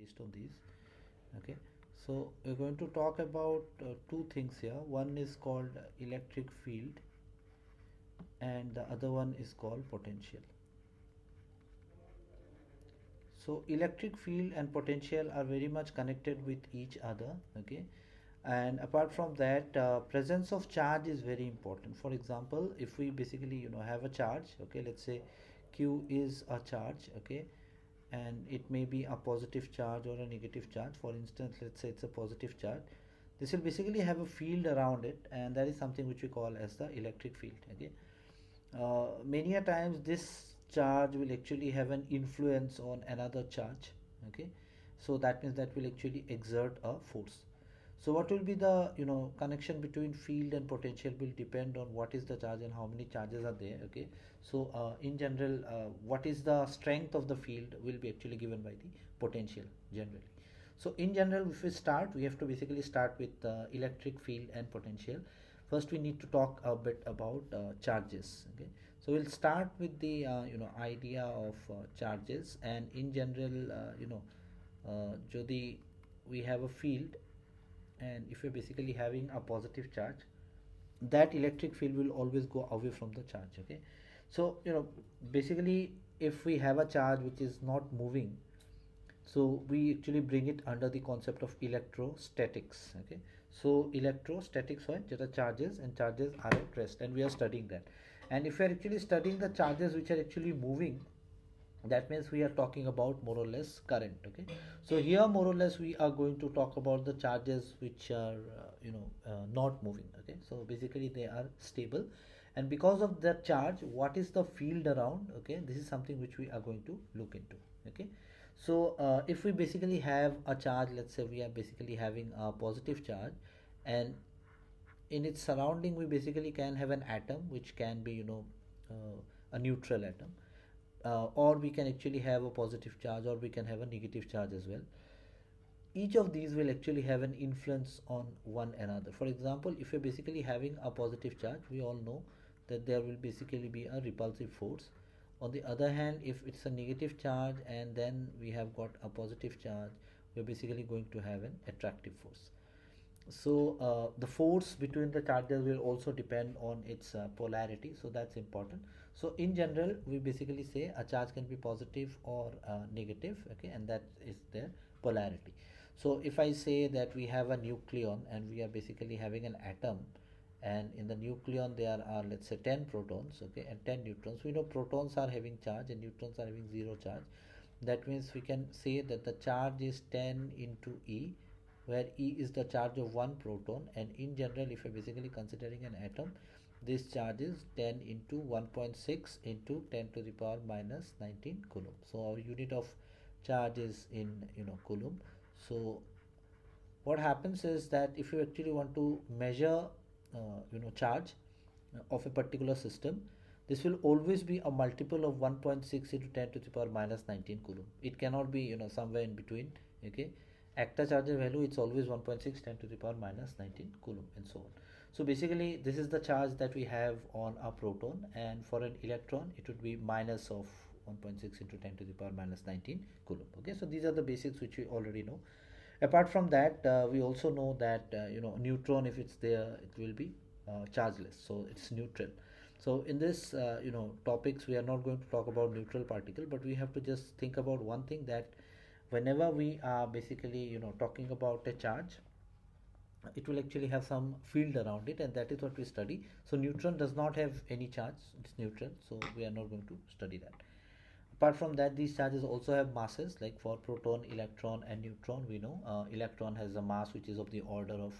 based on these. Okay, so we're going to talk about two things here. One is called electric field and the other one is called potential. So electric field and potential are very much connected with each other. Okay, and apart from that, presence of charge is very important. For example, if we basically have a charge, okay, let's say q is a charge, okay, and it may be a positive charge or a negative charge. For instance, let's say it's a positive charge. This will basically have a field around it, and that is something which we call as the electric field. Okay, many a times this charge will actually have an influence on another charge. Okay, so that means that will actually exert a force. So what will be the connection between field and potential will depend on what is the charge and how many charges are there. Okay, so in general, what is the strength of the field will be actually given by the potential generally. So in general, if we start, we have to basically start with electric field and potential. First we need to talk a bit about charges. Okay, so we'll start with the idea of charges. And in general, যদি we have a field, and if you're basically having a positive charge, that electric field will always go away from the charge. Okay, so basically if we have a charge which is not moving, so we actually bring it under the concept of electrostatics. Okay, so electrostatics হয় যেটা charges, and charges are at rest, and we are studying that. And if we are actually studying the charges which are actually moving, that means we are talking about more or less current. Okay, so here more or less we are going to talk about the charges which are not moving. Okay, so basically they are stable, and because of that charge, what is the field around? Okay, this is something which we are going to look into. Okay, so if we basically have a charge, let's say we are basically having a positive charge, and in its surrounding we basically can have an atom which can be a neutral atom, or we can actually have a positive charge, or we can have a negative charge as well. Each of these will actually have an influence on one another. For example, if you're basically having a positive charge, we all know that there will basically be a repulsive force. On the other hand, if it's a negative charge and then we have got a positive charge, we're basically going to have an attractive force. So the force between the charges will also depend on its polarity, so that's important. So in general, we basically say a charge can be positive or negative. Okay, and that is their polarity. So if I say that we have a nucleon and we are basically having an atom, and in the nucleon there are, let's say, 10 protons, okay, and 10 neutrons. We know protons are having charge and neutrons are having zero charge. That means we can say that the charge is 10 into E, where E is the charge of one proton. And in general, if you're basically considering an atom, this charge is 10 into 1.6 into 10 to the power minus 19 coulomb. So our unit of charge is in coulomb. So what happens is that if you actually want to measure charge of a particular system, this will always be a multiple of 1.6 into 10 to the power minus 19 coulomb. It cannot be somewhere in between. Okay, একটা charge value, it's always 1.6 10 to the power minus 19 coulomb, and so on. So basically this is the charge that we have on a proton, and for an electron it would be minus of 1.6 into 10 to the power minus 19 coulomb. Okay, so these are the basics which we already know. Apart from that, we also know that neutron, if it's there, it will be chargeless, so it's neutral. So in this topics, we are not going to talk about neutral particle, but we have to just think about one thing, that whenever we are basically talking about a charge, it will actually have some field around it, and that is what we study. So neutron does not have any charge, it's neutral, so we are not going to study that. Apart from that, these charges also have masses. Like for proton, electron and neutron, we know electron has a mass which is of the order of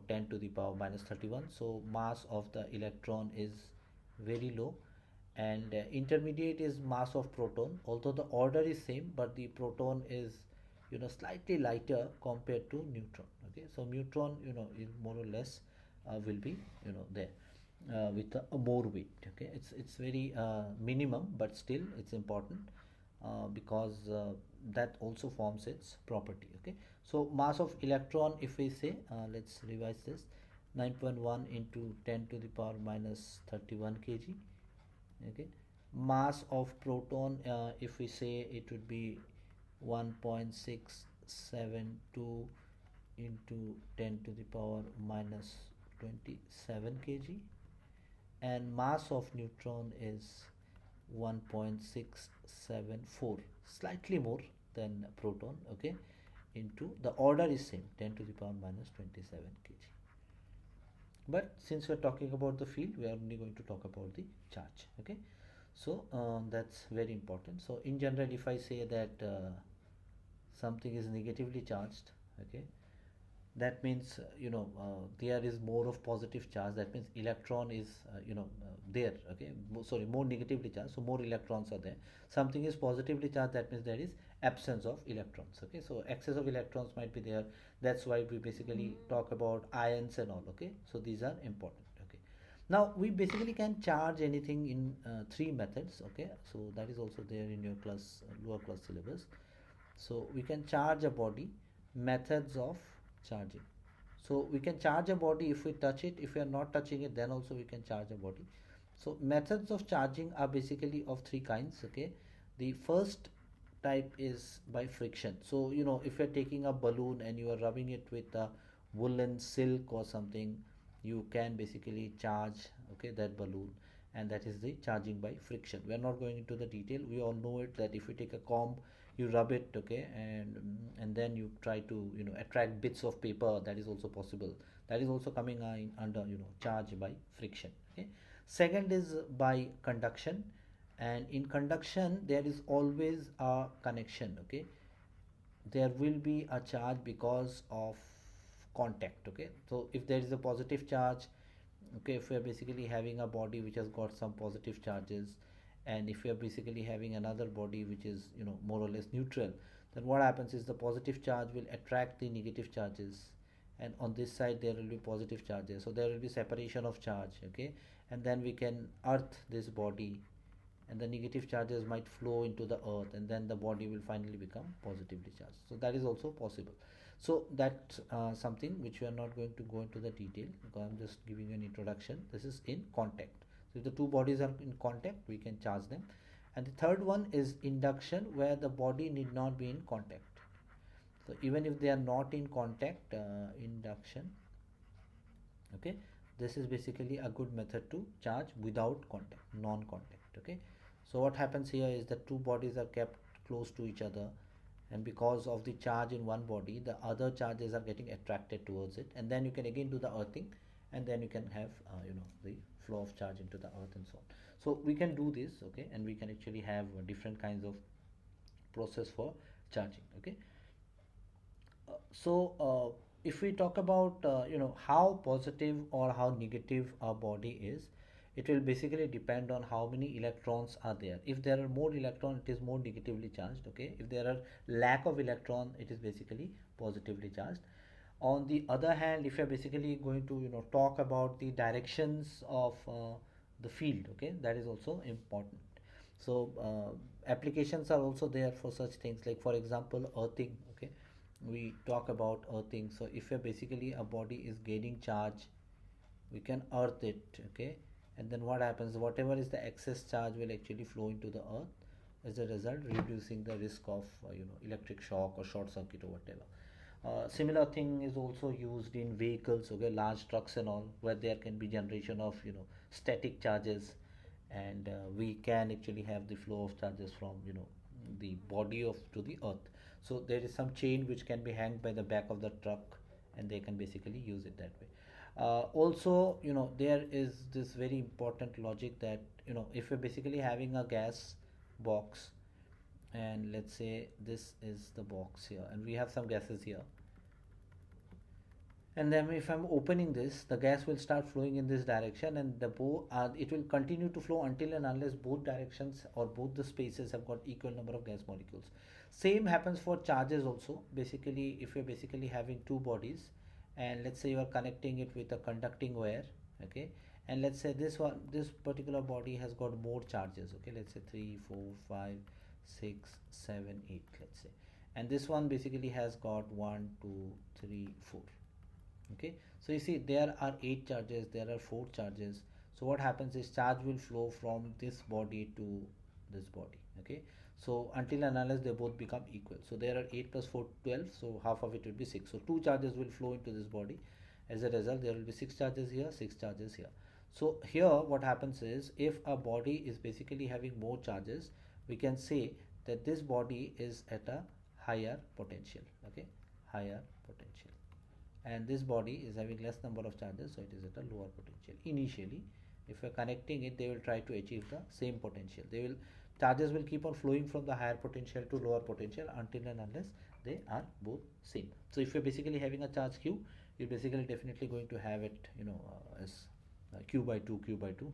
10 to the power minus 31. So mass of the electron is very low, and intermediate is mass of proton, although the order is same, but the proton is slightly lighter compared to neutron. Okay, so neutron is more or less will be there with a more weight. Okay, it's very minimum, but still it's important because that also forms its property. Okay, so mass of electron, if we say, let's revise this, 9.1 into 10 to the power minus 31 kg. Okay, mass of proton, if we say, it would be 1.672 into 10 to the power minus 27 kg, and mass of neutron is 1.674, slightly more than proton, okay, into the order is same, 10 to the power minus 27 kg. But since we're talking about the field, we are only going to talk about the charge, okay. So that's very important. So in general, if I say that something is negatively charged, okay, that means there is more of positive charge. That means electron is there, okay, sorry, more negatively charged, so more electrons are there. Something is positively charged, that means there is absence of electrons, okay. So excess of electrons might be there. That's why we basically talk about ions and all, okay. So these are important, okay. Now we basically can charge anything in three methods, okay. So that is also there in your class, lower class syllabus. So we can charge a body. Methods of charging. So we can charge a body if we touch it. If we are not touching it, then also we can charge a body. So methods of charging are basically of three kinds, okay. The first type is by friction. So if you're taking a balloon and you are rubbing it with a woolen silk or something, you can basically charge, okay, that balloon, and that is the charging by friction. We are not going into the detail. We all know it, that if you take a comb, you rub it, okay, and then you try to attract bits of paper. That is also possible. That is also coming under charge by friction, okay. Second is by conduction, and in conduction there is always a connection, okay. There will be a charge because of contact, okay. So if there is a positive charge, okay, if we are basically having a body which has got some positive charges, and if we are basically having another body which is more or less neutral, then what happens is the positive charge will attract the negative charges, and on this side there will be positive charges, so there will be separation of charge, okay. And then we can earth this body, and the negative charges might flow into the earth, and then the body will finally become positively charged. So that is also possible. So that's something which we are not going to go into the detail, because I'm just giving an introduction. This is in contact. So if the two bodies are in contact, we can charge them. And the third one is induction, where the body need not be in contact. So even if they are not in contact, induction, okay, this is basically a good method to charge without contact, non-contact, okay. So what happens here is that two bodies are kept close to each other, and because of the charge in one body, the other charges are getting attracted towards it, and then you can again do the earthing, and then you can have the flow of charge into the earth and so on. So we can do this, okay, and we can actually have different kinds of process for charging, okay. If we talk about how positive or how negative our body is, it will basically depend on how many electrons are there. If there are more electrons, it is more negatively charged, okay. If there are lack of electron, it is basically positively charged. On the other hand, if you're basically going to talk about the directions of the field, okay, that is also important. So applications are also there for such things, like for example earthing, okay. We talk about earthing. So if basically a body is gaining charge, we can earth it, okay. And then what happens, whatever is the excess charge will actually flow into the earth, as a result reducing the risk of electric shock or short circuit or whatever. Similar thing is also used in vehicles, okay, large trucks and all, where there can be generation of static charges, and we can actually have the flow of charges from the body of to the earth. So there is some chain which can be hanged by the back of the truck, and they can basically use it that way. Also, there is this very important logic that if you're basically having a gas box, and let's say this is the box here, and we have some gases here, and then if I'm opening this, the gas will start flowing in this direction, and it will continue to flow until and unless both directions or both the spaces have got equal number of gas molecules. Same happens for charges also. Basically, if you're basically having two bodies, and let's say you are connecting it with a conducting wire, okay, and let's say this particular body has got more charges, okay, let's say 3 4 5 6 7 8, let's say, and this one basically has got 1 2 3 4, okay. So you see there are 8 charges, there are 4 charges. So what happens is charge will flow from this body to this body, okay. So until and unless they both become equal. So there are 8 plus 4 12, so half of it will be 6. So two charges will flow into this body. As a result, there will be 6 charges here, 6 charges here. So here what happens is, if a body is basically having more charges, we can say that this body is at a higher potential, okay, higher potential, and this body is having less number of charges, so it is at a lower potential initially. If you're connecting it, they will try to achieve the same potential. They will Charges will keep on flowing from the higher potential to lower potential until and unless they are both same. So if you're basically having a charge q, you're basically definitely going to have it, as q by 2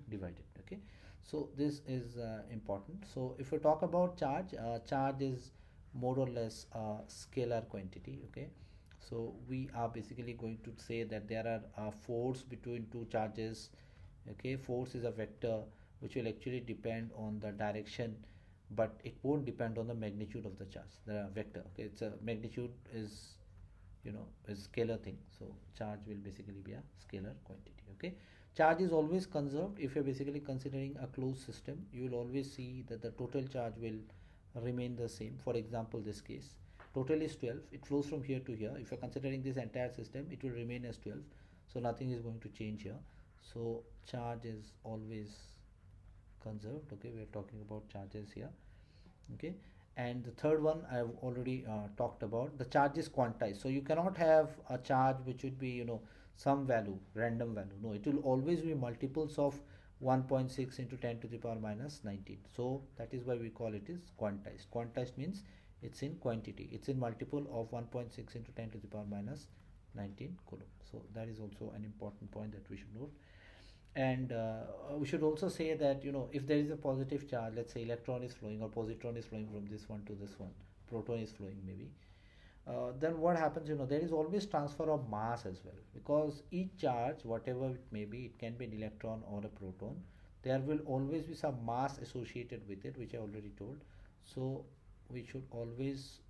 divided, okay. So this is important. So if we talk about charge, charge is more or less a scalar quantity, okay. So we are basically going to say that there are a force between two charges, okay. Force is a vector which will actually depend on the direction, but it won't depend on the magnitude of the charge, the vector, okay. It's a magnitude is, is scalar thing, so charge will basically be a scalar quantity, okay. Charge is always conserved. If you're basically considering a closed system, you will always see that the total charge will remain the same. For example, this case, total is 12, it flows from here to here. If you're considering this entire system, it will remain as 12, so nothing is going to change here. So charge is always conserved, okay. We are talking about charges here, okay. And the third one I've already talked about. The charge is quantized, so you cannot have a charge which would be, some value, random value. No, it will always be multiples of 1.6 into 10 to the power minus 19. So that is why we call it is quantized. Quantized means it's in quantity, it's in multiple of 1.6 into 10 to the power minus 19 coulomb. So that is also an important point that we should note. And we should also say that, if there is a positive charge, let's say electron is flowing or positron is flowing from this one to this one, proton is flowing maybe, then what happens, there is always transfer of mass as well, because each charge, whatever it may be, it can be an electron or a proton, there will always be some mass associated with it, which I already told. So we should always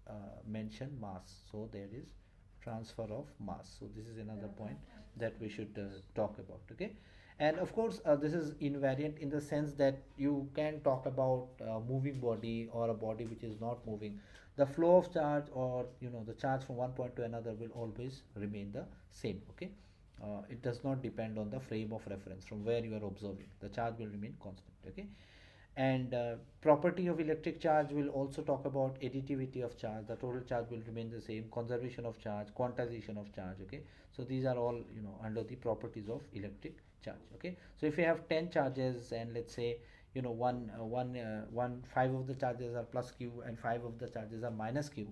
mention mass, so there is transfer of mass. So this is another point that we should talk about, okay. And of course, this is invariant in the sense that you can talk about moving body or a body which is not moving. The flow of charge, or the charge from one point to another, will always remain the same, okay. It does not depend on the frame of reference from where you are observing. The charge will remain constant, okay. And property of electric charge will also talk about additivity of charge. The total charge will remain the same, conservation of charge, quantization of charge, okay. So these are all, under the properties of electric charge, okay. So if you have 10 charges, and let's say, five of the charges are plus q and five of the charges are minus q,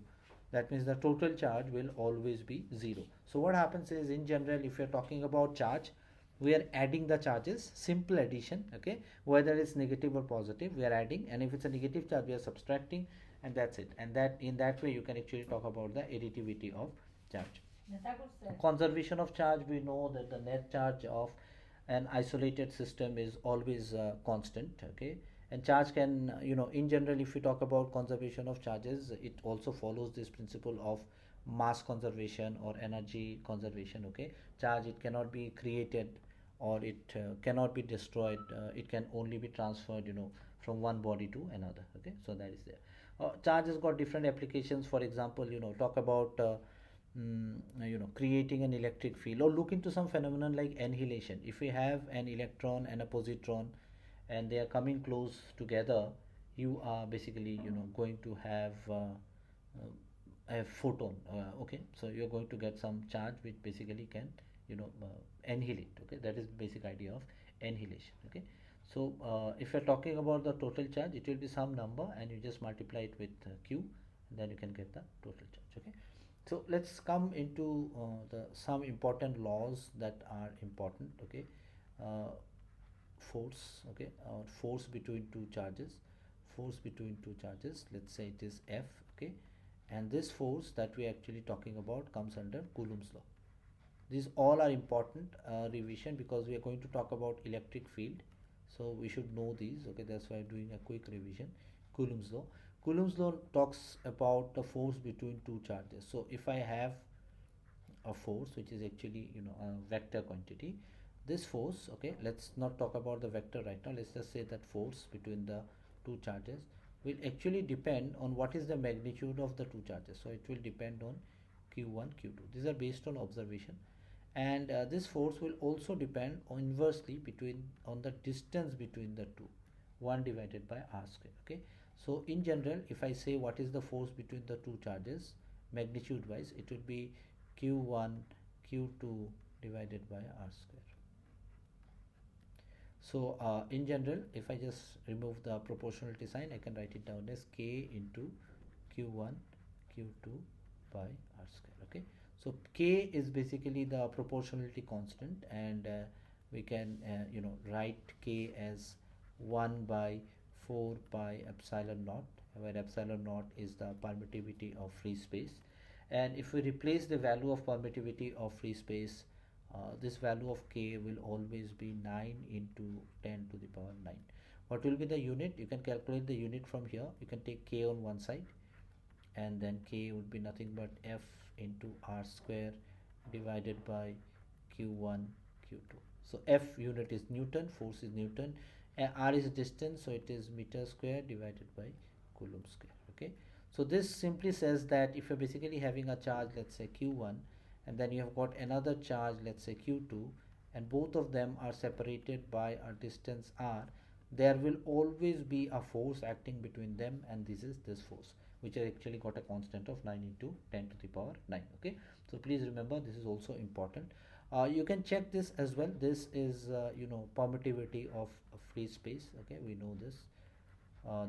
that means the total charge will always be 0. So what happens is, in general, if you're talking about charge, we are adding the charges, simple addition, okay. Whether it's negative or positive, we are adding, and if it's a negative charge, we are subtracting, and that's it. And that, in that way, you can actually talk about the additivity of charge. Conservation of charge, we know that the net charge of an isolated system is always constant, okay. And charge can, in general, if we talk about conservation of charges, it also follows this principle of mass conservation or energy conservation, okay. Charge, it cannot be created, or it cannot be destroyed. It can only be transferred, from one body to another, okay. So that is there. Charge has got different applications. For example, talk about creating an electric field, or look into some phenomenon like annihilation. If we have an electron and a positron, and they are coming close together, you are basically, going to have a photon, okay. So you're going to get some charge which basically can, annihilate, okay. That is basic idea of annihilation, okay. So if you're talking about the total charge, it will be some number, and you just multiply it with q, and then you can get the total charge, okay. So let's come into the some important laws that are important, okay. uh, Force, okay, or force between two charges. Force between two charges, let's say it is F, okay. And this force that we are actually talking about comes under Coulomb's law. These all are important revision, because we are going to talk about electric field, so we should know these, okay. That's why I'm doing a quick revision. Coulomb's law. Coulomb's law talks about the force between two charges. So if I have a force which is actually, a vector quantity, this force, okay, let's not talk about the vector right now, let's just say that force between the two charges, will actually depend on what is the magnitude of the two charges. So it will depend on q1 q2. These are based on observation, and this force will also depend on inversely between on the distance between the two, 1 divided by r square. Okay, so in general, if I say what is the force between the two charges magnitude wise, it would be q1 q2 divided by r square. So in general, if I just remove the proportionality sign, I can write it down as k into q1 q2 by r square. Okay, so k is basically the proportionality constant, and we can write k as 1 by 4 pi epsilon naught, where epsilon naught is the permittivity of free space. And if we replace the value of permittivity of free space, this value of k will always be 9 into 10 to the power 9. What will be the unit? You can calculate the unit from here. You can take k on one side, and then k would be nothing but f into r square divided by q1 q2. So f unit is Newton, force is Newton, r is distance, so it is meter square divided by coulomb square. Okay, so this simply says that if you're basically having a charge, let's say q1, and then you have got another charge, let's say q2, and both of them are separated by a distance r, there will always be a force acting between them, and this is this force, which has actually got a constant of 9 into 10 to the power 9. Okay, so please remember, this is also important. You can check this as well. This is permittivity of free space. Okay, we know this.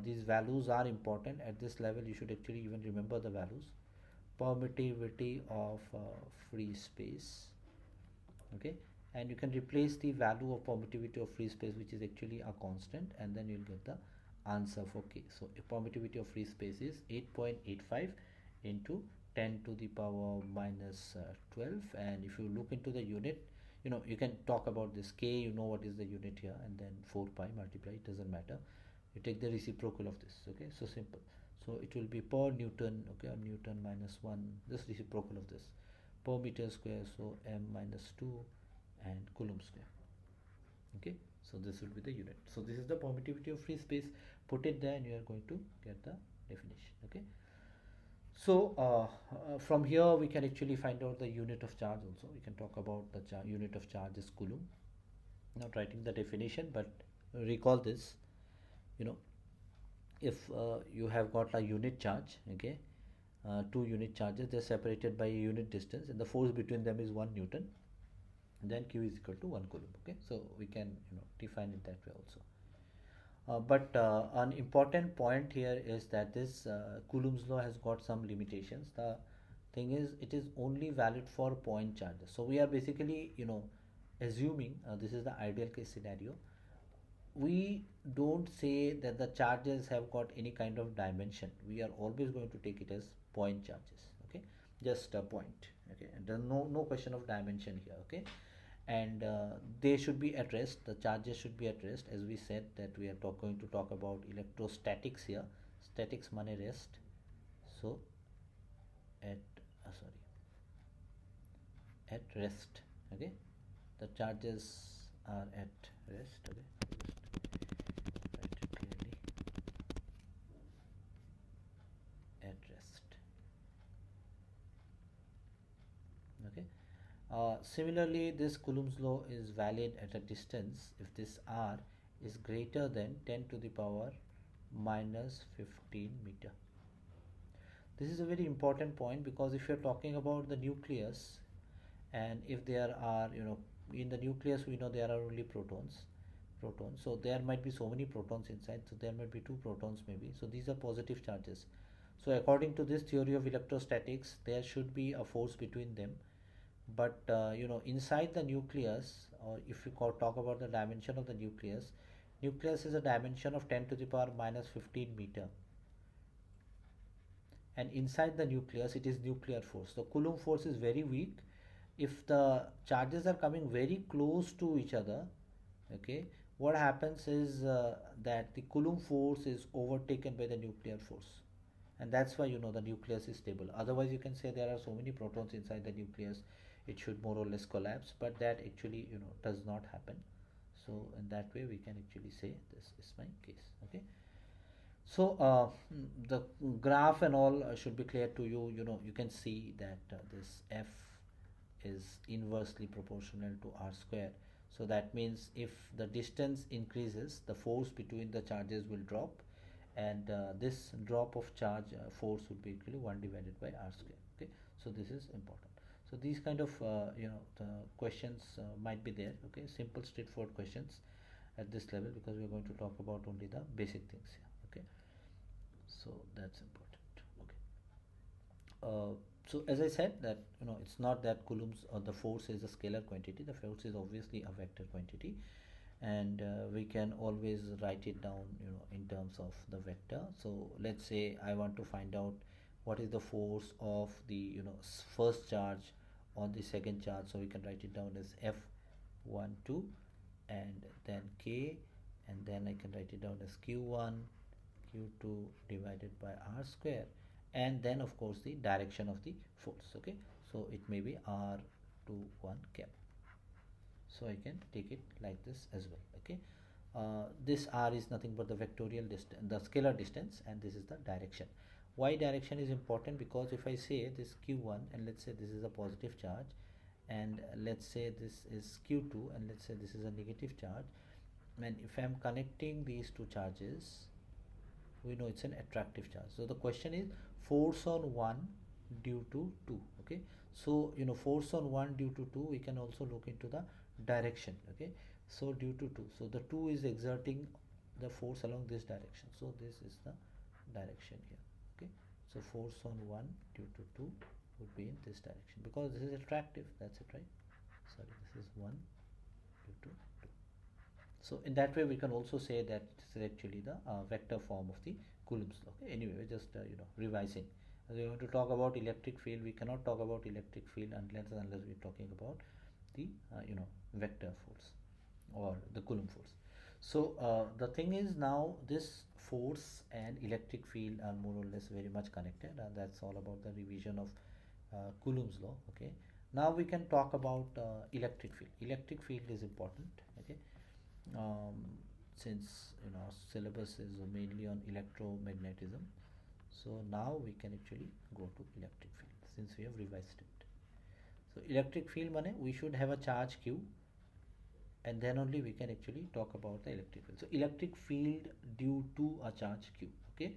These values are important at this level. You should actually even remember the values. Permittivity of free space. Okay, and you can replace the value of permittivity of free space, which is actually a constant, and then you'll get the answer for k. So permittivity of free space is 8.85 into 10 to the power minus 12. And if you look into the unit, you can talk about this k, you know what is the unit here, and then 4 pi multiply, it doesn't matter, you take the reciprocal of this. Okay, so simple. So it will be per Newton, okay, or Newton minus 1, this reciprocal of this, per meter square, so m minus 2 and coulomb square. Okay, so this will be the unit. So this is the permittivity of free space. Put it there and you are going to get the definition. Okay, so from here we can actually find out the unit of charge also. We can talk about the unit of charge is coulomb. Not writing the definition, but recall this. If you have got a unit charge, okay, two unit charges, they're separated by a unit distance, and the force between them is 1 Newton, then q is equal to 1 coulomb. Okay, so we can define it that way also. But an important point here is that this Coulomb's law has got some limitations. The thing is, it is only valid for point charges. So we are basically assuming this is the ideal case scenario. We don't say that the charges have got any kind of dimension. We are always going to take it as point charges. Okay, just a point. Okay, and there's no question of dimension here. Okay, and they should be at rest. The charges should be at rest, as we said that we are going to talk about electrostatics here. Statics money rest. So at at rest. Okay, the charges are at rest. Okay, write it clearly, at rest. Okay, similarly, this Coulomb's law is valid at a distance if this r is greater than 10 to the power minus 15 meter. This is a very important point, because if you're talking about the nucleus, and if there are in the nucleus, we know there are only protons, so there might be so many protons inside, so there might be 2 protons maybe, so these are positive charges. So according to this theory of electrostatics, there should be a force between them. But inside the nucleus, or if you talk about the dimension of the nucleus is a dimension of 10 to the power minus 15 meter, and inside the nucleus it is nuclear force. The Coulomb force is very weak. If the charges are coming very close to each other, okay, what happens is that the Coulomb force is overtaken by the nuclear force, and that's why the nucleus is stable. Otherwise, you can say there are so many protons inside the nucleus, it should more or less collapse, but that actually does not happen. So in that way we can actually say this is my case. Okay, So the graph and all should be clear to you. You know, you can see that this F is inversely proportional to r square. So that means if the distance increases, the force between the charges will drop, and this drop of charge force would be equal to 1 divided by r square. Okay, so this is important. So these kind of the questions might be there. Okay, simple straightforward questions at this level, because we are going to talk about only the basic things here. Okay, so that's important. Okay. So as I said that, it's not that coulombs or the force is a scalar quantity. The force is obviously a vector quantity, and we can always write it down in terms of the vector. So let's say I want to find out what is the force of the first charge on the second charge. So we can write it down as F12, and then K, and then I can write it down as Q1 Q2 divided by r square, and then of course the direction of the force. Okay, so it may be r21 cap. So I can take it like this as well. Okay, this r is nothing but the vectorial distance, the scalar distance, and this is the direction. Why direction is important? Because if I say this q1, and let's say this is a positive charge, and let's say this is q2, and let's say this is a negative charge, and if I'm connecting these two charges, we know it's an attractive charge. So the question is force on 1 due to 2. Okay, so force on 1 due to 2, we can also look into the direction. Okay, so due to 2, so the 2 is exerting the force along this direction, so this is the direction here. Okay, so force on 1 due to 2 would be in this direction, because this is attractive. That's it, right? Sorry, this is 1 due to 2. So in that way we can also say that this is actually the vector form of the Coulomb's law. Okay? Anyway, we're just revising. As we're going to talk about electric field, we cannot talk about electric field unless we're talking about the vector force or the Coulomb force. So the thing is, now this force and electric field are more or less very much connected, and that's all about the revision of Coulomb's law. Okay, now we can talk about electric field. Electric field is important. Okay, um, since syllabus is mainly on electromagnetism, so now we can actually go to electric field since we have revised it. So electric field means we should have a charge q, and then only we can actually talk about the electric field. So electric field due to a charge q. Okay,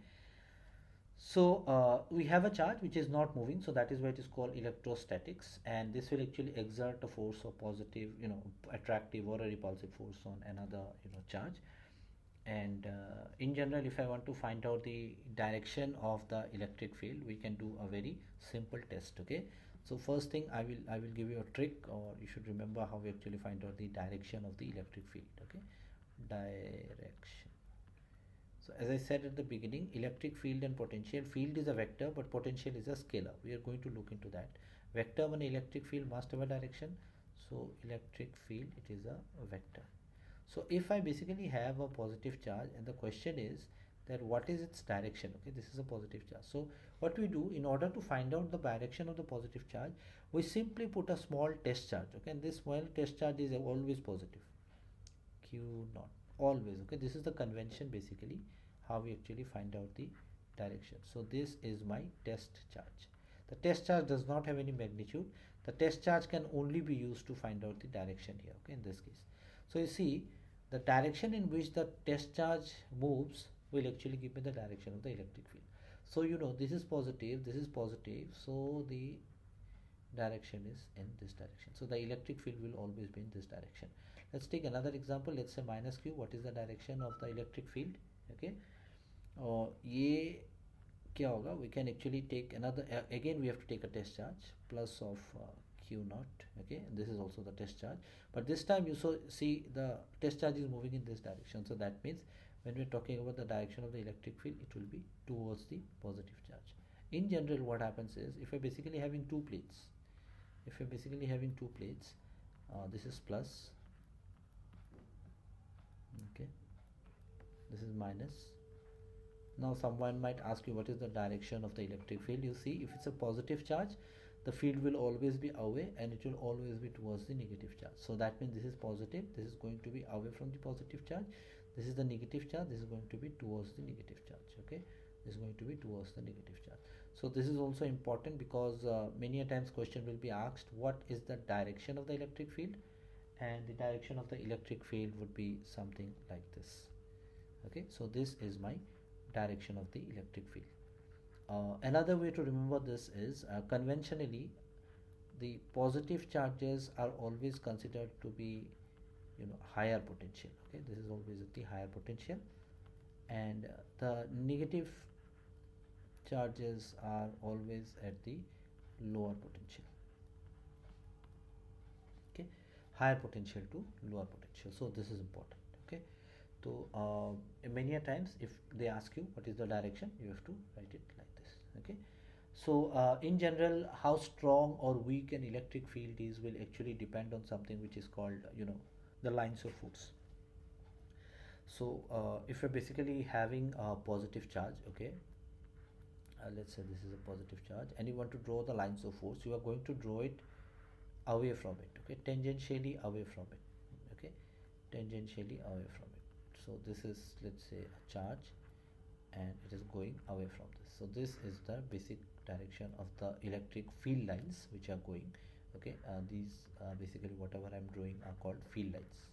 so we have a charge which is not moving, so that is why it is called electrostatics, and this will actually exert a force of positive, attractive or a repulsive force on another, charge. And in general, if I want to find out the direction of the electric field, we can do a very simple test. Okay, so first thing, I will give you a trick, or you should remember how we actually find out the direction of the electric field. Okay, direction. So as I said at the beginning, electric field and potential. Field is a vector, but potential is a scalar. We are going to look into that. Vector when electric field must have a direction. So electric field, it is a vector. So if I basically have a positive charge, and the question is that what is its direction? Okay, this is a positive charge. So what we do in order to find out the direction of the positive charge, we simply put a small test charge. Okay, and this small test charge is always positive. Q naught, always. Okay, this is the convention basically how we actually find out the direction. So this is my test charge. The test charge does not have any magnitude. The test charge can only be used to find out the direction here. Okay, in this case, so you see the direction in which the test charge moves will actually give me the direction of the electric field. So this is positive, this is positive, so the direction is in this direction. So the electric field will always be in this direction. Let's take another example. Let's say minus q. What is the direction of the electric field? Okay, ये क्या होगा? We can actually take another, again we have to take a test charge plus of q naught. Okay, and this is also the test charge, but this time you see the test charge is moving in this direction. So that means when we're talking about the direction of the electric field, it will be towards the positive charge. In general, what happens is, if we're basically having two plates, this is plus, okay, this is minus. Now someone might ask you what is the direction of the electric field. You see, if it's a positive charge, the field will always be away, and it will always be towards the negative charge. So that means this is positive, this is going to be away from the positive charge, This is the negative charge, this is going to be towards the negative charge. Okay, this is going to be towards the negative charge. So this is also important because many a times question will be asked what is the direction of the electric field, and the direction of the electric field would be something like this. Okay, so this is my direction of the electric field. Another way to remember this is conventionally the positive charges are always considered to be, you know, higher potential. Okay, this is always at the higher potential, and the negative charges are always at the lower potential. Okay, higher potential to lower potential, so this is important. Okay, so many a times if they ask you what is the direction, you have to write it like this. Okay, so in general, how strong or weak an electric field is will actually depend on something which is called, you know, the lines of force. So if you're basically having a positive charge, okay, let's say this is a positive charge, and you want to draw the lines of force, you are going to draw it away from it. Okay, tangentially away from it. Okay, tangentially away from it. So this is, let's say, a charge, and it is going away from this. So this is the basic direction of the electric field lines which are going. Okay, these basically whatever I'm drawing are called field lines.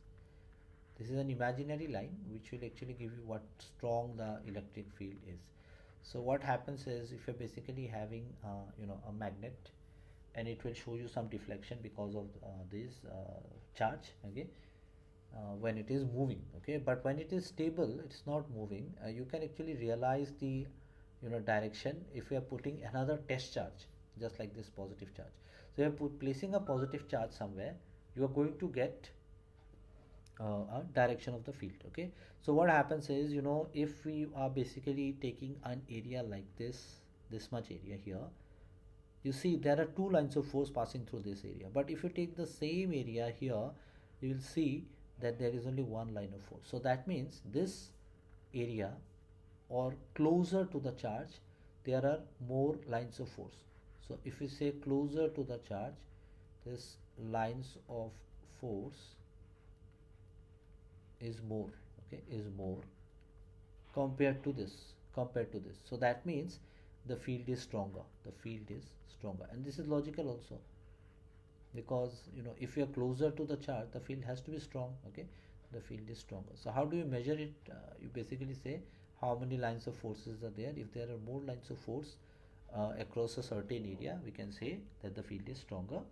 This is an imaginary line which will actually give you what strong the electric field is. So what happens is, if you're basically having you know, a magnet, and it will show you some deflection because of this charge. Okay, when it is moving. Okay, but when it is stable, it's not moving. You can actually realize the, you know, direction if we are putting another test charge just like this positive charge. So you are placing a positive charge somewhere, you are going to get a direction of the field. Okay, so what happens is, you know, if we are basically taking an area like this much area here, you see there are two lines of force passing through this area. But if you take the same area here, you will see that there is only one line of force. So that means this area, or closer to the charge, there are more lines of force. So if we say closer to the charge, this lines of force is more. Okay, is more compared to this. So that means the field is stronger. The field is stronger, and this is logical also, because, you know, if you are closer to the charge, the field has to be strong. Okay, the field is stronger. So how do you measure it? You basically say how many lines of forces are there. If there are more lines of force across a certain area, we can say that the field is stronger.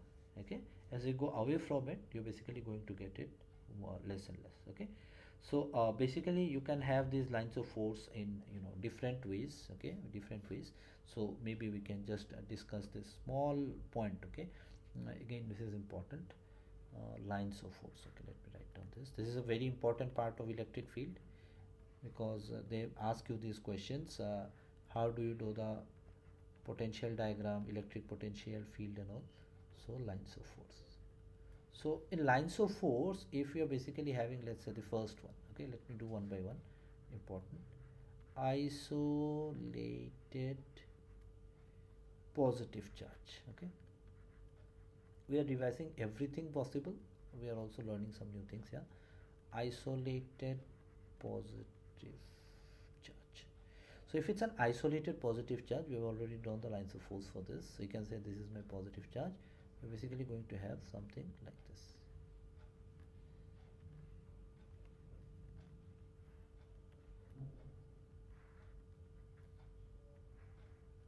Okay, as you go away from it, you're basically going to get it more, less and less. Okay, so basically you can have these lines of force in, you know, different ways. Okay, different ways. So maybe we can just discuss this small point. Okay, again, this is important. Lines of force. Okay, let me write down this. This is a very important part of electric field, because they ask you these questions. How do you do the potential diagram, electric potential, field and all? So lines of force. So in lines of force, if you are basically having, let's say, the first one. Okay, let me do one by one. Important. Isolated positive charge. Okay, we are revising everything possible. We are also learning some new things. Yeah, isolated positive charge. So if it's an isolated positive charge, we have already drawn the lines of force for this. So you can say this is my positive charge. We're basically going to have something like this.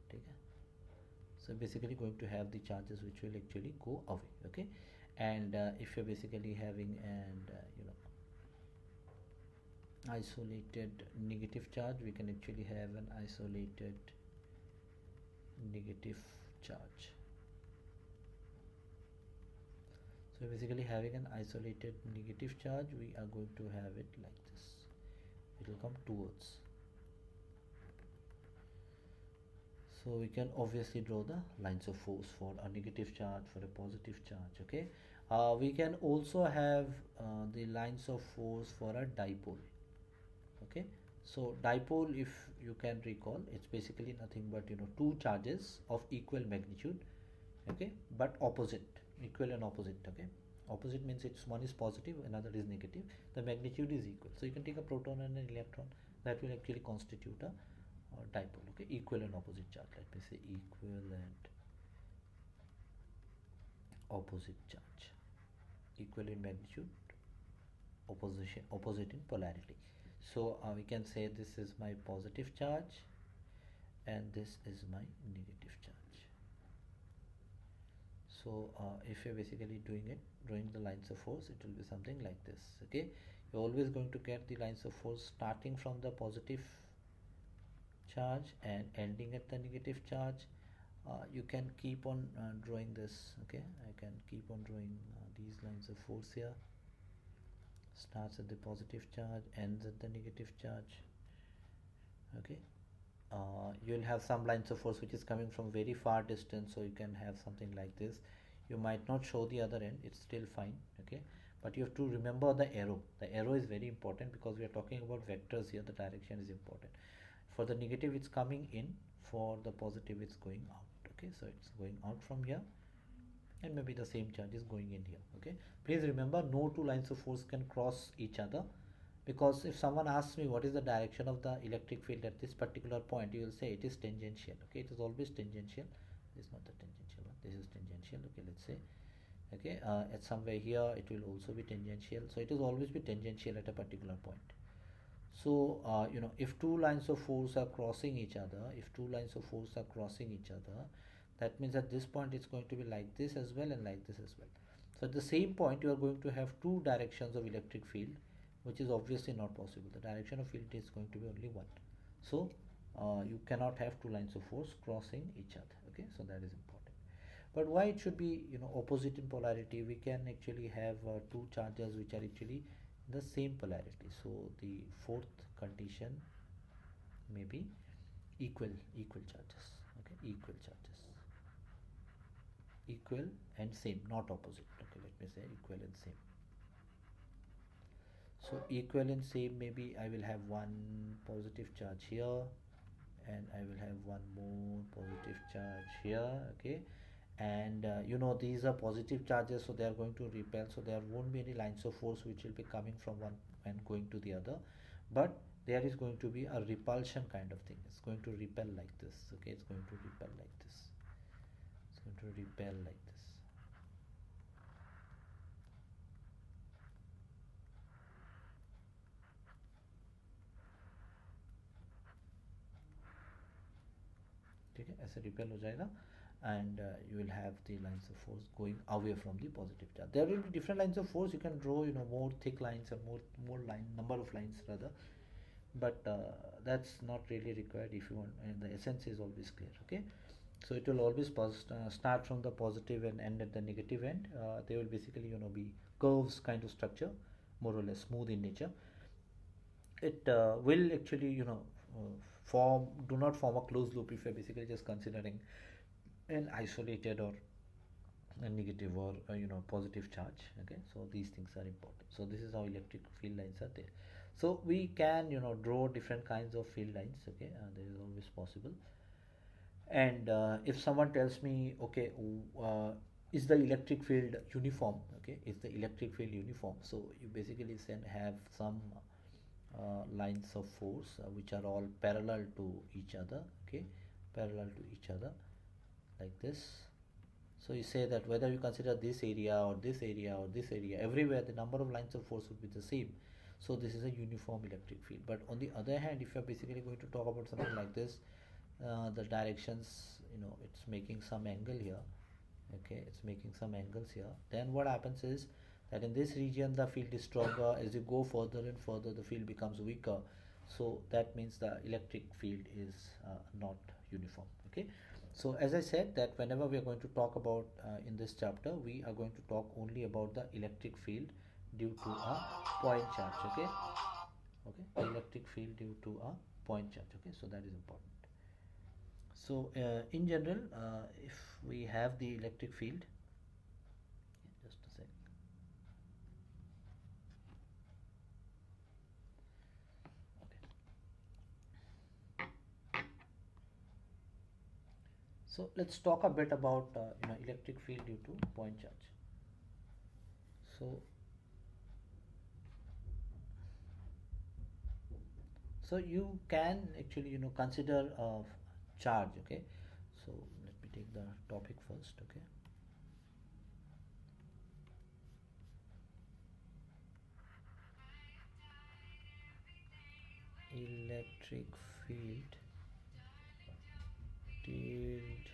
Okay, so basically going to have the charges which will actually go away. Okay, and if you're basically having you know, isolated negative charge, we can actually have an isolated negative charge. So basically having an isolated negative charge, we are going to have it like this. It will come towards. So we can obviously draw the lines of force for a negative charge, for a positive charge. Okay, we can also have the lines of force for a dipole. Okay, so dipole, if you can recall, it's basically nothing but, you know, two charges of equal magnitude. Okay, but opposite, equal and opposite. Okay, Opposite means it's one is positive, another is negative. The magnitude is equal. So you can take a proton and an electron. That will actually constitute a dipole. Okay, equal and opposite charge. Let me say equal and opposite charge. Equal in magnitude, opposite in polarity. So we can say this is my positive charge and this is my negative charge. So if you're basically drawing the lines of force, it will be something like this. Okay, you're always going to get the lines of force starting from the positive charge and ending at the negative charge. You can keep on drawing this. Okay, I can keep on drawing these lines of force here. Starts at the positive charge, ends at the negative charge. Okay, you'll have some lines of force which is coming from very far distance, so you can have something like this. You might not show the other end, it's still fine. Okay, but you have to remember the arrow is very important because we are talking about vectors here. The direction is important. For the negative it's coming in, for the positive it's going out. Okay, so it's going out from here and maybe the same charge is going in here. Okay, please remember no two lines of force can cross each other, because if someone asks me what is the direction of the electric field at this particular point, you will say it is tangential. Okay, it is always tangential. This is not the tangential one, this is tangential. Okay, let's say, okay, at somewhere here it will also be tangential, so it is always be tangential at a particular point. So if two lines of force are crossing each other, that means at this point it's going to be like this as well and like this as well. So at the same point you are going to have two directions of electric field, which is obviously not possible. The direction of field is going to be only one. So you cannot have two lines of force crossing each other. Okay, so that is important. But why it should be opposite in polarity? We can actually have two charges which are actually the same polarity. So the fourth condition may be equal charges. Okay, equal and same, not opposite. Okay, let me say equal and same. So equal and same, maybe I will have one positive charge here and I will have one more positive charge here. Okay, and these are positive charges, so they are going to repel, so there won't be any lines of force which will be coming from one and going to the other, but there is going to be a repulsion kind of thing. It's going to repel like this. Okay, it's going to repel like this. ठीक है, ऐसे repel हो जाएगा and you will have the lines of force going away from the positive charge. There will be different lines of force. You can draw more thick lines and more number of lines rather, but that's not really required if you want, and the essence is always clear. Okay, so it will always start from the positive and end at the negative end. They will basically be curves kind of structure, more or less smooth in nature. It will actually do not form a closed loop if you're basically just considering an isolated or a negative or positive charge. Okay, so these things are important. So this is how electric field lines are there. So we can draw different kinds of field lines. Okay, there is always possible. And if someone tells me, okay, is the electric field uniform? Okay, is the electric field uniform? So you basically have some lines of force which are all parallel to each other. Okay, parallel to each other like this. So you say that whether you consider this area or this area or this area, everywhere the number of lines of force would be the same. So this is a uniform electric field. But on the other hand, if you are basically going to talk about something like this, the directions, it's making some angle here. Okay, it's making some angles here. Then what happens is that in this region the field is stronger. As you go further and further, the field becomes weaker. So that means the electric field is not uniform. Okay, so as I said that whenever we are going to talk about in this chapter, we are going to talk only about the electric field due to a point charge. Okay, electric field due to a point charge. Okay, so that is important. So in general, if we have the electric field, just a sec. Okay. So let's talk a bit about electric field due to point charge. So so you can actually consider charge. Okay, so let me take the topic first. Okay, electric field tilde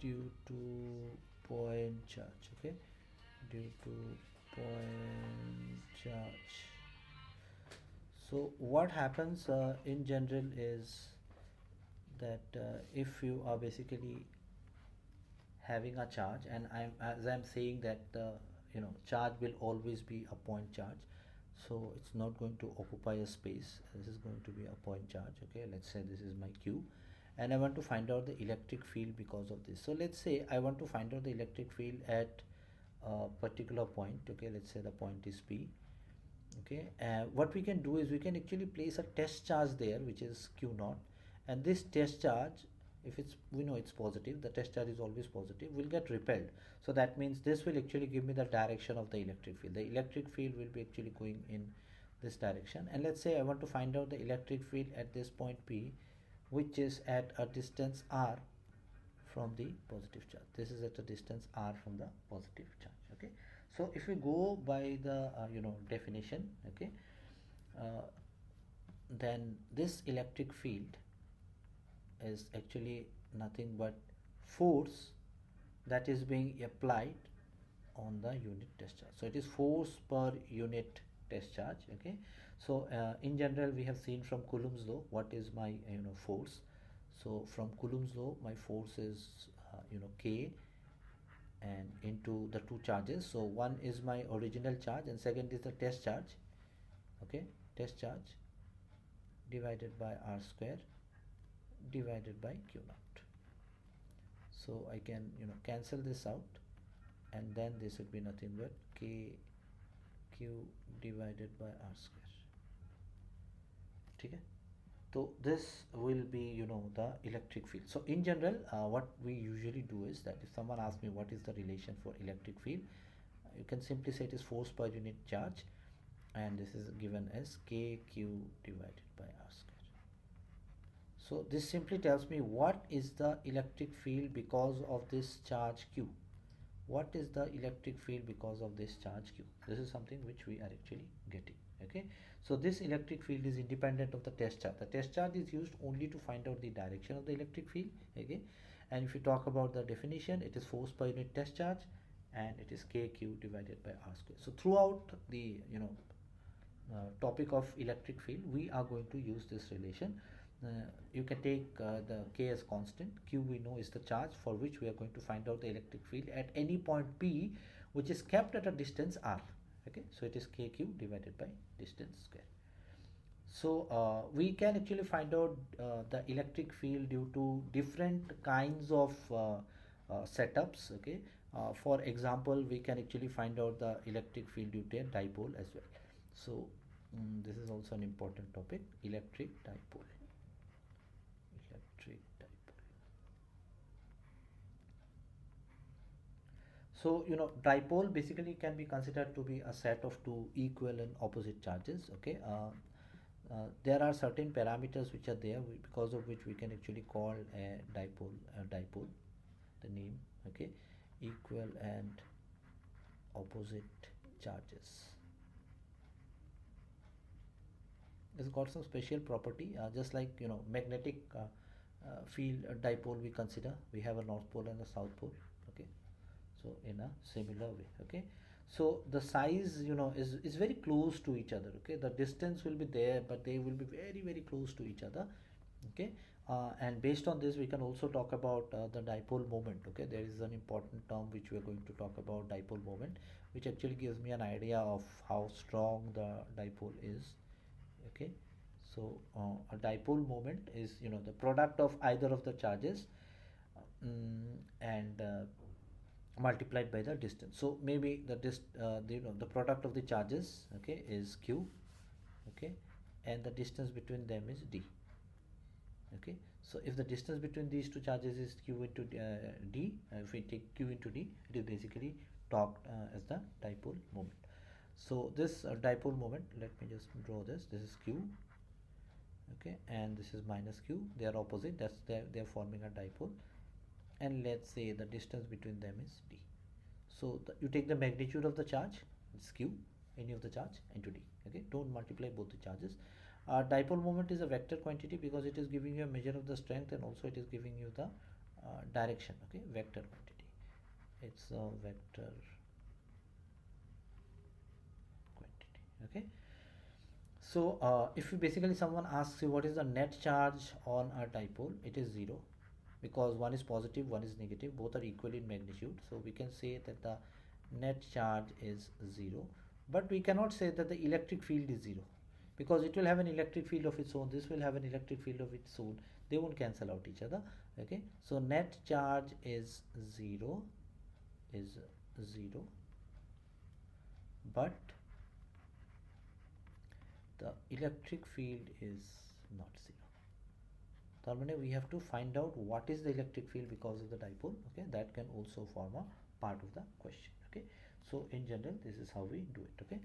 due to point charge. Okay, due to point charge. So what happens in general is that if you are basically having a charge, and I'm saying that the charge will always be a point charge, so it's not going to occupy a space. This is going to be a point charge. Okay, let's say this is my q, and I want to find out the electric field because of this. So let's say I want to find out the electric field at a particular point. Okay, let's say the point is p. Okay, what we can do is we can actually place a test charge there, which is q naught, and this test charge, if it's, we know it's positive, the test charge is always positive, will get repelled. So that means this will actually give me the direction of the electric field. The electric field will be actually going in this direction. And let's say I want to find out the electric field at this point p, which is at a distance r from the positive charge. This is at a distance r from the positive charge. Okay, so if we go by the definition, okay, uh, then this electric field is actually nothing but force that is being applied on the unit test charge. So it is force per unit test charge. Okay, so in general we have seen from Coulomb's law what is my force. So from Coulomb's law my force is k, and into the two charges. So one is my original charge and second is the test charge. Okay, test charge divided by r square divided by q naught. So I can cancel this out, and then this would be nothing but k q divided by r square. Okay, so this will be the electric field. So in general what we usually do is that if someone asks me what is the relation for electric field, you can simply say it is force per unit charge, and this is given as kq divided by r square. So this simply tells me what is the electric field because of this charge q. What is the electric field because of this charge q? This is something which we are actually getting. Okay, so this electric field is independent of the test charge. The test charge is used only to find out the direction of the electric field. Okay, and if you talk about the definition, it is force per unit test charge, and it is kq divided by r square. So throughout the topic of electric field, we are going to use this relation. You can take the k as constant. Q we know is the charge for which we are going to find out the electric field at any point p, which is kept at a distance r. Okay, so it is kq divided by distance square. So we can actually find out the electric field due to different kinds of setups. Okay, for example, we can actually find out the electric field due to a dipole as well. So this is also an important topic, electric dipole. Electric dipole. So dipole basically can be considered to be a set of two equal and opposite charges. Okay, there are certain parameters which are there because of which we can actually call a dipole, the name. Okay, equal and opposite charges. It's got some special property, just like magnetic field dipole we consider. We have a north pole and a south pole. Okay, so in a similar way. Okay, so the size is very close to each other. Okay, the distance will be there, but they will be very very close to each other. Okay, and based on this we can also talk about the dipole moment. Okay, there is an important term which we are going to talk about, dipole moment, which actually gives me an idea of how strong the dipole is. Okay, so a dipole moment is the product of either of the charges, and multiplied by the distance. So maybe the product of the charges, okay, is q. Okay, and the distance between them is d. Okay, So if the distance between these two charges is q into d, if we take q into d, it is basically talked as the dipole moment. So this dipole moment, let me just draw this. This is q, okay, and this is minus q. They are opposite. That's they're forming a dipole, and let's say the distance between them is d. So you take the magnitude of the charge, it's q, any of the charge, into d. Okay, don't multiply both the charges. Dipole moment is a vector quantity because it is giving you a measure of the strength, and also it is giving you the direction. Okay, vector quantity. It's a vector quantity. Okay. So if you basically someone asks you what is the net charge on a dipole, it is 0, because one is positive, one is negative, both are equal in magnitude. So we can say that the net charge is 0, but we cannot say that the electric field is 0, because it will have an electric field of its own, this will have an electric field of its own, they won't cancel out each other. Okay, so net charge is 0, but the electric field is not 0. We have to find out what is the electric field because of the dipole. Okay, that can also form a part of the question. Okay, so in general this is how we do it. Okay,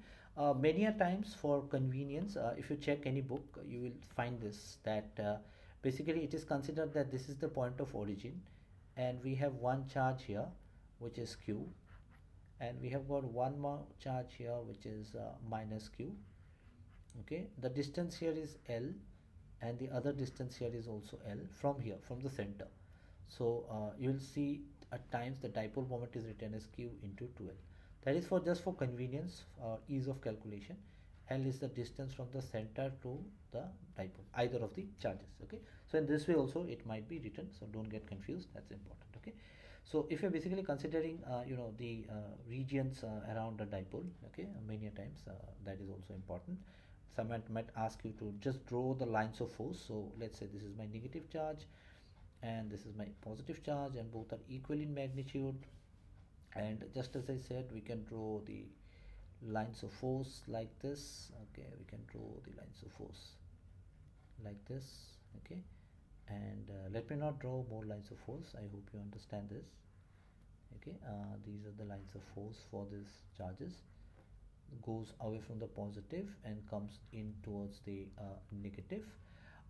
many a times for convenience, if you check any book, you will find this, that basically it is considered that this is the point of origin, and we have one charge here which is q, and we have got one more charge here which is minus q. Okay, the distance here is L, and the other distance here is also L from here, from the center. So you will see at times the dipole moment is written as q into 2L. That is for just for convenience, ease of calculation. L is the distance from the center to the dipole, either of the charges. Okay, so in this way also it might be written, so don't get confused, that's important. Okay, so if you're basically considering the regions around the dipole, okay, many a times that is also important. Someone might ask you to just draw the lines of force. So let's say this is my negative charge and this is my positive charge, and both are equal in magnitude. And just as I said, we can draw the lines of force like this. Okay, we can draw the lines of force like this. Okay, and let me not draw more lines of force. I hope you understand this. Okay, these are the lines of force for these charges, goes away from the positive and comes in towards the negative.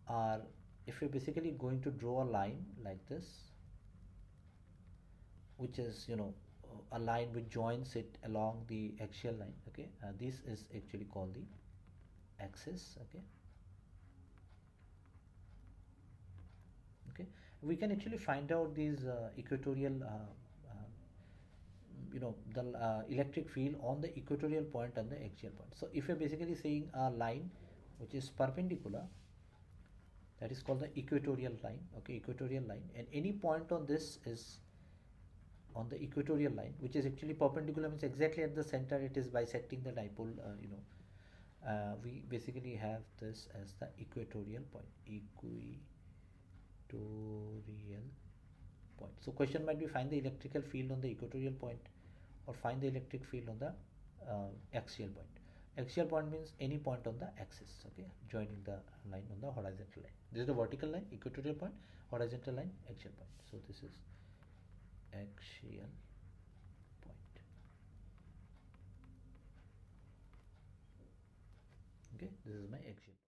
Or if you're basically going to draw a line like this, which is a line which joins it along the axial line. Okay, this is actually called the axis. Okay, okay, we can actually find out these equatorial the electric field on the equatorial point and the axial point. So if you're basically saying a line which is perpendicular, that is called the equatorial line. Okay, equatorial line, and any point on this is on the equatorial line, which is actually perpendicular, means exactly at the center it is bisecting the dipole. We basically have this as the equatorial point. Equatorial point. So question might be find the electrical field on the equatorial point, or find the electric field on the axial point. Axial point means any point on the axis. Okay, joining the line on the horizontal line. This is the vertical line, equatorial point, horizontal line, axial point. So this is axial point. Okay, this is my axial point.